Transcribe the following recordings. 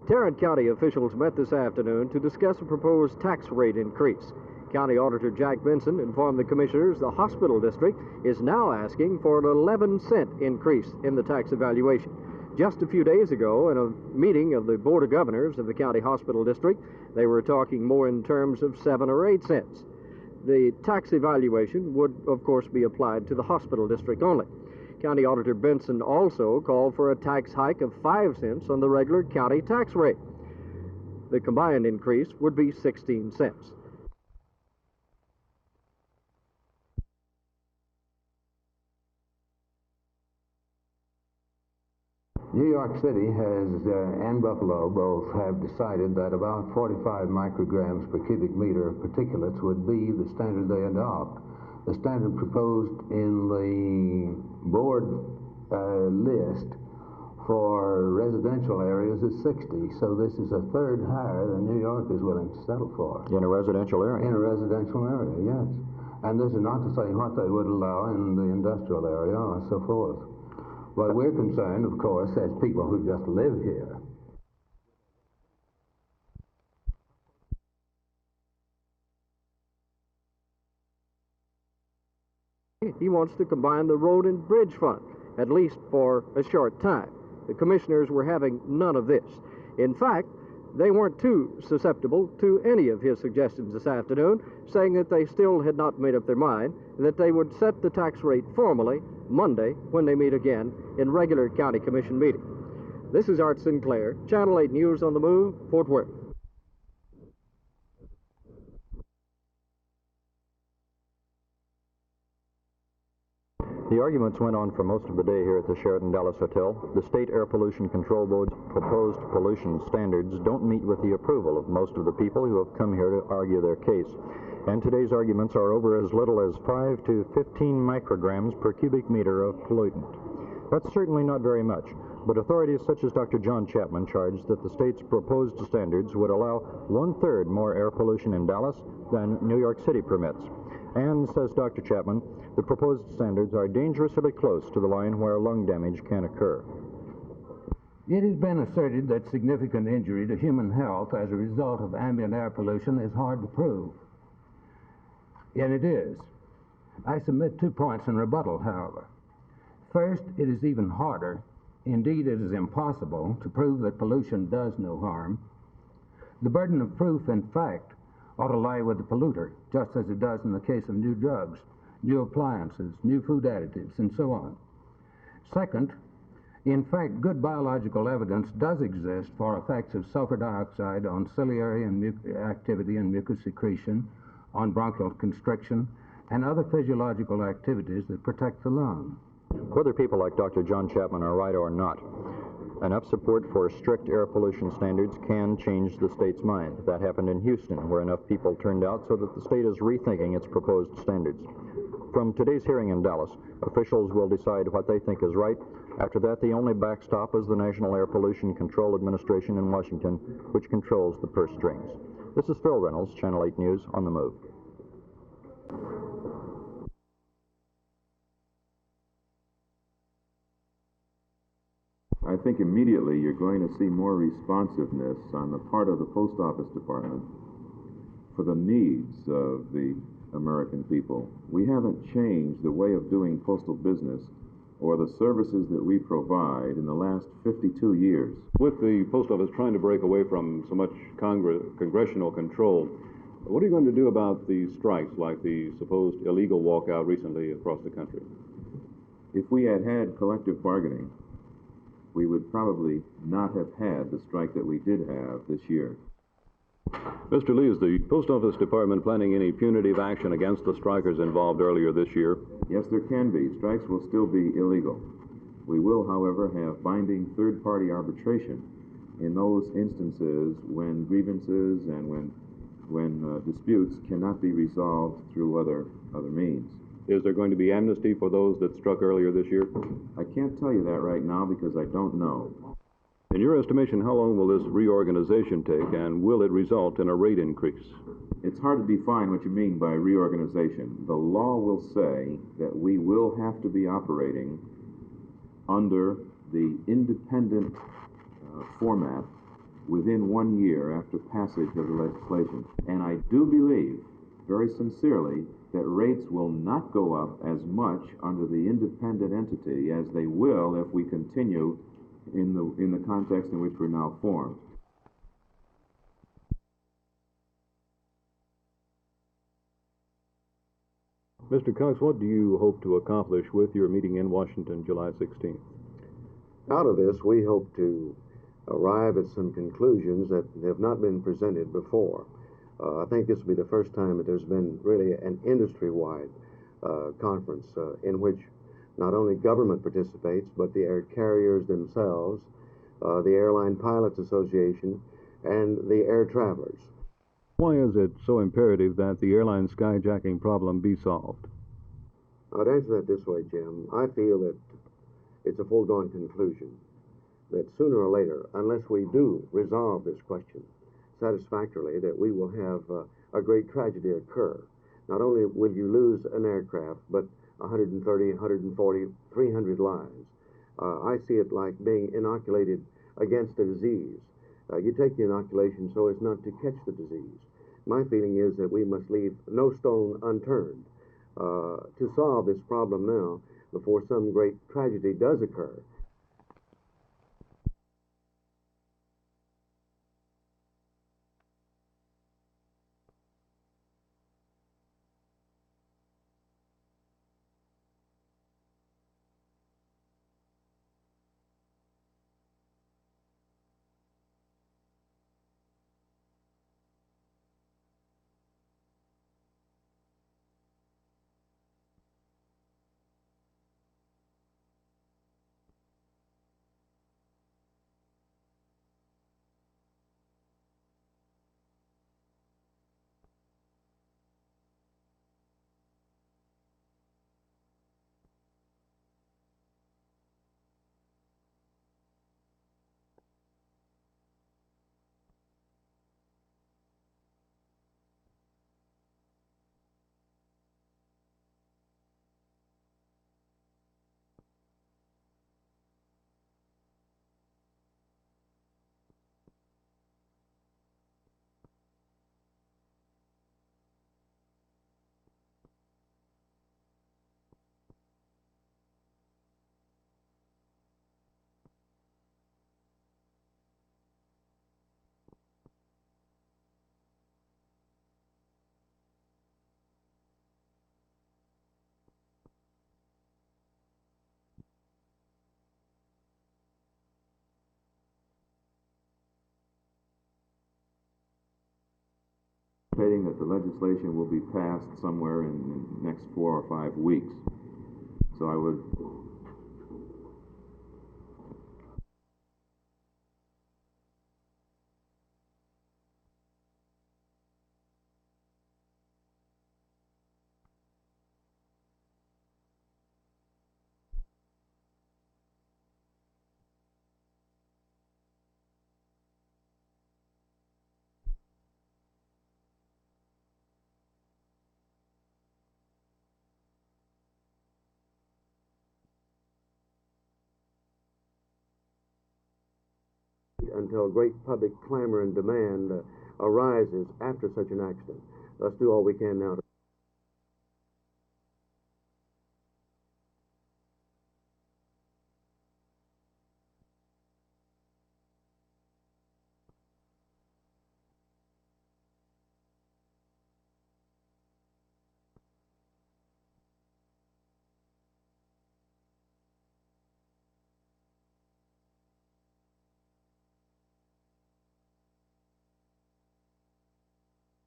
Tarrant County officials met this afternoon to discuss a proposed tax rate increase. County Auditor Jack Benson informed the commissioners the hospital district is now asking for an 11-cent increase in the tax evaluation. Just a few days ago, in a meeting of the Board of Governors of the County Hospital District, they were talking more in terms of 7 or 8 cents. The tax evaluation would, of course, be applied to the hospital district only. County Auditor Benson also called for a tax hike of 5 cents on the regular county tax rate. The combined increase would be 16 cents. New York City and Buffalo both have decided that about 45 micrograms per cubic meter of particulates would be the standard they adopt. The standard proposed in the board list for residential areas is 60, so this is a third higher than New York is willing to settle for. In a residential area? In a residential area, yes. And this is not to say what they would allow in the industrial area or so forth. But we're concerned, of course, as people who just live here. He wants to combine the road and bridge fund, at least for a short time. The commissioners were having none of this. In fact, they weren't too susceptible to any of his suggestions this afternoon, saying that they still had not made up their mind, and that they would set the tax rate formally Monday when they meet again in regular county commission meeting. This is Art Sinclair, Channel 8 News on the Move, Fort Worth. The arguments went on for most of the day here at the Sheraton-Dallas Hotel. The State Air Pollution Control Board's proposed pollution standards don't meet with the approval of most of the people who have come here to argue their case. And today's arguments are over as little as 5 to 15 micrograms per cubic meter of pollutant. That's certainly not very much, but authorities such as Dr. John Chapman charged that the state's proposed standards would allow 1/3 more air pollution in Dallas than New York City permits. And, says Dr. Chapman, the proposed standards are dangerously close to the line where lung damage can occur. It has been asserted that significant injury to human health as a result of ambient air pollution is hard to prove. And it is. I submit 2 points in rebuttal, however. First, it is even harder, indeed it is impossible, to prove that pollution does no harm. The burden of proof, in fact, ought to lie with the polluter, just as it does in the case of new drugs, new appliances, new food additives, and so on. Second, in fact, good biological evidence does exist for effects of sulfur dioxide on ciliary and activity and mucus secretion, on bronchial constriction, and other physiological activities that protect the lung. Whether people like Dr. John Chapman are right or not, enough support for strict air pollution standards can change the state's mind. That happened in Houston, where enough people turned out so that the state is rethinking its proposed standards. From today's hearing in Dallas, officials will decide what they think is right. After that, the only backstop is the National Air Pollution Control Administration in Washington, which controls the purse strings. This is Phil Reynolds, Channel 8 News on the Move. I think immediately you're going to see more responsiveness on the part of the Post Office Department for the needs of the American people. We haven't changed the way of doing postal business or the services that we provide in the last 52 years. With the Post Office trying to break away from so much congressional control, what are you going to do about the strikes, like the supposed illegal walkout recently across the country? If we had had collective bargaining, we would probably not have had the strike that we did have this year. Mr. Lee, is the Post Office Department planning any punitive action against the strikers involved earlier this year? Yes, there can be. Strikes will still be illegal. We will, however, have binding third-party arbitration in those instances when grievances and when disputes cannot be resolved through other means. Is there going to be amnesty for those that struck earlier this year? I can't tell you that right now because I don't know. In your estimation, how long will this reorganization take, and will it result in a rate increase? It's hard to define what you mean by reorganization. The law will say that we will have to be operating under the independent format within 1 year after passage of the legislation. And I do believe, very sincerely, that rates will not go up as much under the independent entity as they will if we continue in the context in which we're now formed. Mr. Cox, what do you hope to accomplish with your meeting in Washington July 16th? Out of this, we hope to arrive at some conclusions that have not been presented before. I think this will be the first time that there's been really an industry-wide conference in which not only government participates, but the air carriers themselves, the Airline Pilots Association, and the air travelers. Why is it so imperative that the airline skyjacking problem be solved? I'd answer that this way, Jim. I feel that it's a foregone conclusion that sooner or later, unless we do resolve this question satisfactorily, that we will have a great tragedy occur. Not only will you lose an aircraft, but 130, 140, 300 lives. I see it like being inoculated against a disease. You take the inoculation so as not to catch the disease. My feeling is that we must leave no stone unturned to solve this problem now before some great tragedy does occur. That the legislation will be passed somewhere in the next 4 or 5 weeks. So I would until great public clamor and demand arises after such an accident. Let's do all we can now to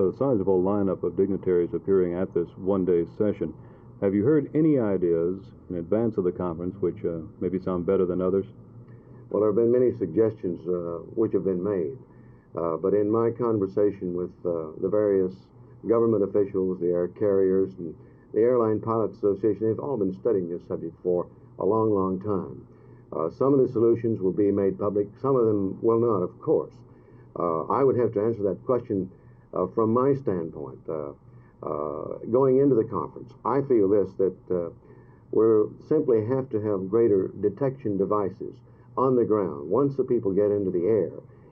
A sizable lineup of dignitaries appearing at this one-day session. Have you heard any ideas in advance of the conference which maybe sound better than others? Well, there have been many suggestions which have been made, but in my conversation with the various government officials, the air carriers, and the Airline Pilots Association, they've all been studying this subject for a long, long time. Some of the solutions will be made public, some of them will not, of course. I would have to answer that question from my standpoint. Going into the conference, I feel this, that we simply have to have greater detection devices on the ground. Once the people get into the air,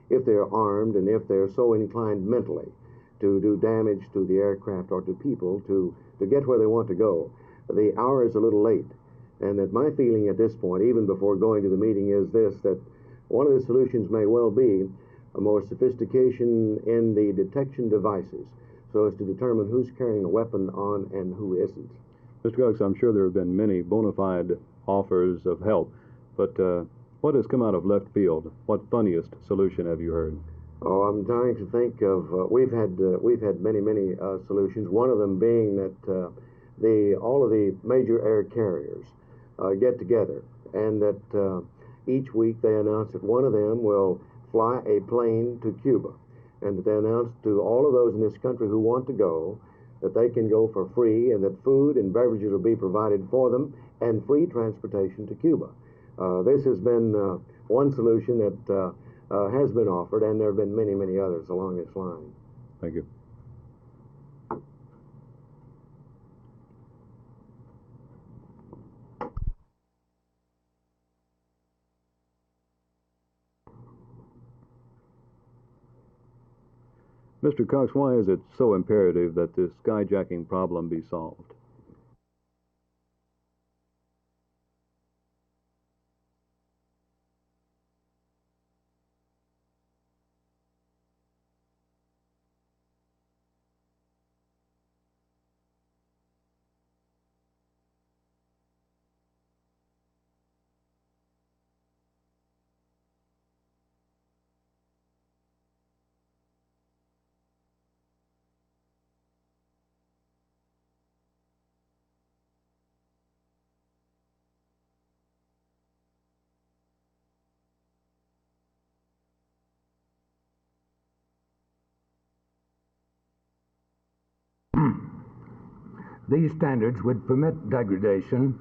if they're armed and if they're so inclined mentally to do damage to the aircraft or to people to get where they want to go. The hour is a little late, and that my feeling at this point, even before going to the meeting, is this, that one of the solutions may well be a more sophistication in the detection devices so as to determine who's carrying a weapon on and who isn't. Mr. Cox, I'm sure there have been many bona fide offers of help, but what has come out of left field? What funniest solution have you heard? Oh, I'm trying to think of. We've had many solutions. One of them being that all of the major air carriers get together, and that each week they announce that one of them will fly a plane to Cuba, and that they announce to all of those in this country who want to go that they can go for free, and that food and beverages will be provided for them, and free transportation to Cuba. This has been one solution that has been offered, and there have been many others along this line. Thank you. Mr. Cox, why is it so imperative that this skyjacking problem be solved? These standards would permit degradation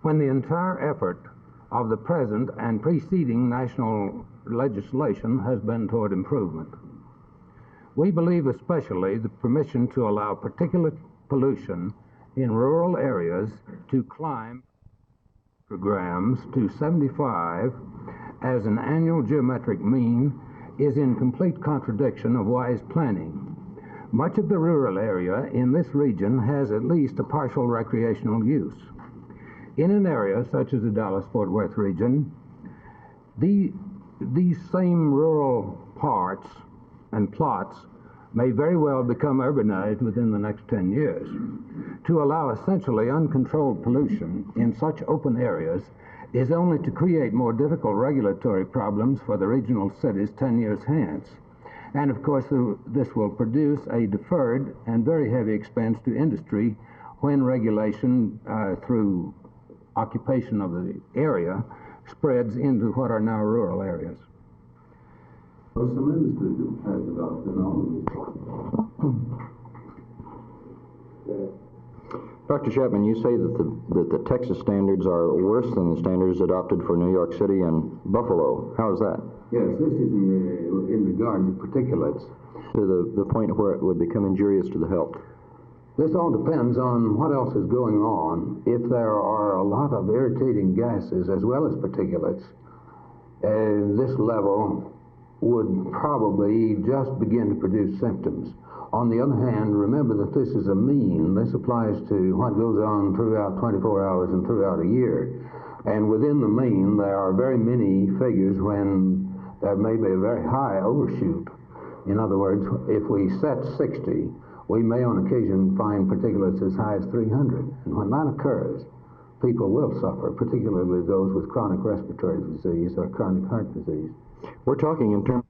when the entire effort of the present and preceding national legislation has been toward improvement. We believe especially the permission to allow particulate pollution in rural areas to climb grams to 75 as an annual geometric mean is in complete contradiction of wise planning. Much of the rural area in this region has at least a partial recreational use. In an area such as the Dallas-Fort Worth region, these same rural parts and plots may very well become urbanized within the next 10 years. To allow essentially uncontrolled pollution in such open areas is only to create more difficult regulatory problems for the regional cities 10 years hence. And of course, this will produce a deferred and very heavy expense to industry when regulation through occupation of the area spreads into what are now rural areas. Well, some industry has adopted all Dr. Chapman, you say that the Texas standards are worse than the standards adopted for New York City and Buffalo. How is that? Yes, this is in regard to particulates. To the point where it would become injurious to the health. This all depends on what else is going on. If there are a lot of irritating gases as well as particulates, this level would probably just begin to produce symptoms. On the other hand, remember that this is a mean. This applies to what goes on throughout 24 hours and throughout a year. And within the mean, there are very many figures when there may be a very high overshoot. In other words, if we set 60, we may on occasion find particulates as high as 300. And when that occurs, people will suffer, particularly those with chronic respiratory disease or chronic heart disease. We're talking in terms